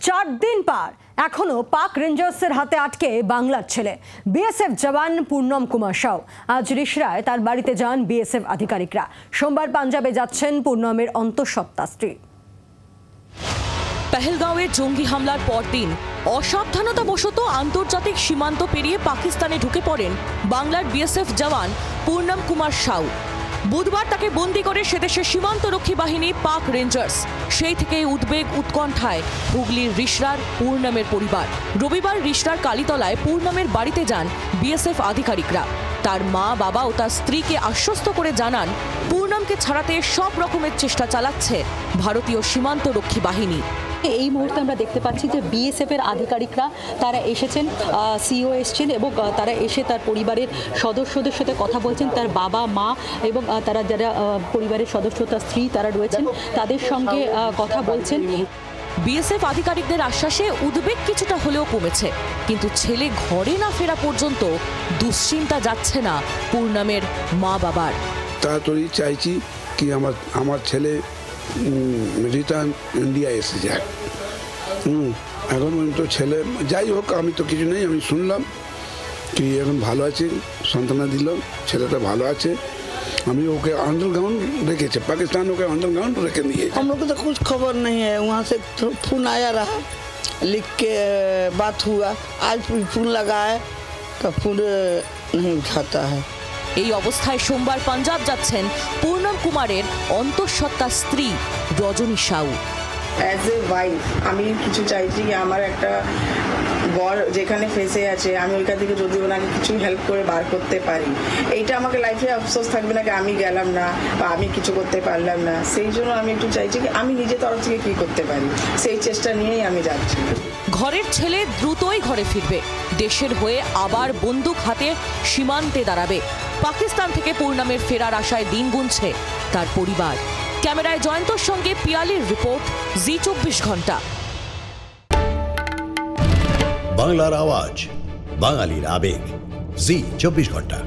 4 দিন পার এখনো পাক রেঞ্জার্সের হাতে আটকে বাংলার ছেলে বিএসএফ জওয়ান পূর্ণম কুমার সাউ। আজ রিষড়ায় তার বাড়িতে যান বিএসএফ আধিকারিকরা। সোমবার পাঞ্জাবে যাচ্ছেন পূর্ণমের অন্তঃসত্ত্বা স্ত্রী। পহেলগাঁওয়ে জঙ্গি হামলার পরদিন অসাবধানতাবশত আন্তর্জাতিক সীমান্ত পেরিয়ে পাকিস্তানে ঢুকে পড়েন বাংলার বিএসএফ জওয়ান পূর্ণম কুমার সাউ। বুধবার তাকে বন্দি করে সেদেশের সীমান্তরক্ষী বাহিনী পাক রেঞ্জার্স। সেই থেকে উদ্বেগ উৎকণ্ঠায় হুগলির রিষড়ার পূর্ণমের পরিবার। রবিবার রিষড়ার কালীতলায় পূর্ণমের বাড়িতে যান বিএসএফ আধিকারিকরা। তার মা বাবা ও তার স্ত্রীকে আশ্বস্ত করে জানান পূর্ণমকে ছাড়াতে সব রকমের চেষ্টা চালাচ্ছে ভারতীয় সীমান্তরক্ষী বাহিনী। এই মুহূর্তে আমরা দেখতে পাচ্ছি যে বিএসএফ এর আধিকারিকরা তারা এসেছেন, সিও এসেছেন এবং তারা এসে তার পরিবারের সদস্যদের সাথে কথা বলছেন। তার বাবা মা এবং তারা যারা পরিবারের সদস্য তার স্ত্রী তারা রয়েছেন তাদের সঙ্গে কথা বলছেন। বিএসএফ আধিকারিকদের আশ্বাসে উদ্বেগ কিছুটা হলেও কমেছে, কিন্তু ছেলে ঘরে না ফেরা পর্যন্ত দুশ্চিন্তা যাচ্ছে না পূর্ণমের মা বাবার। তাড়াতাড়ি চাইছি কি আমার ছেলে রিটার্ন ইন্ডিয়া এসে যায়। এখন তো ছেলে যাই হোক, আমি তো কিছু নেই, আমি শুনলাম কি এখন ভালো আছে, সান্ত্বনা দিল, ছেলেটা ভালো আছে। আমি ओके अंडरग्राउंड रखे थे, पाकिस्तान ओके अंडरग्राउंड रखे दिए। हम लोग को तो कुछ खबर नहीं है, वहाँ से तो फोन आया रहा, लिख के बात हुआ। आज फोन लगा है तो फोन नहीं उठाता है। এই অবস্থায় সোমবার পাঞ্জাব যাচ্ছেন পূর্ণম কুমারের অন্তঃসত্ত্বা স্ত্রী রজনী সাউ। অ্যাজ এ ওয়াইফ আমি কিছু চাইছি, আমার একটা বর যেখানে ফেসে আছে আমি ওইখান থেকে যদি ওনাকে কিছু হেল্প করে বার করতে পারি, এইটা আমাকে লাইফে আফসোস থাকবে না কি আমি গেলাম না বা আমি কিছু করতে পারলাম না। সেই জন্য আমি একটু চাইছি কি আমি নিজের তরফ থেকে কী করতে পারি, সেই চেষ্টা নিয়েই আমি যাচ্ছি। ঘরের ছেলে দ্রুতই ঘরে ফিরবে, দেশের হয়ে আবার বন্দুক হাতে সীমান্তে দাঁড়াবে। পাকিস্তান থেকে পূর্ণমের ফেরার আশায় দিন গুনছে তার পরিবার। ক্যামেরায় জয়ন্তর সঙ্গে পিয়ালির রিপোর্ট, জি 24 ঘন্টা। বাংলার আওয়াজ, বাঙালির আবেগ, জি 24 ঘন্টা।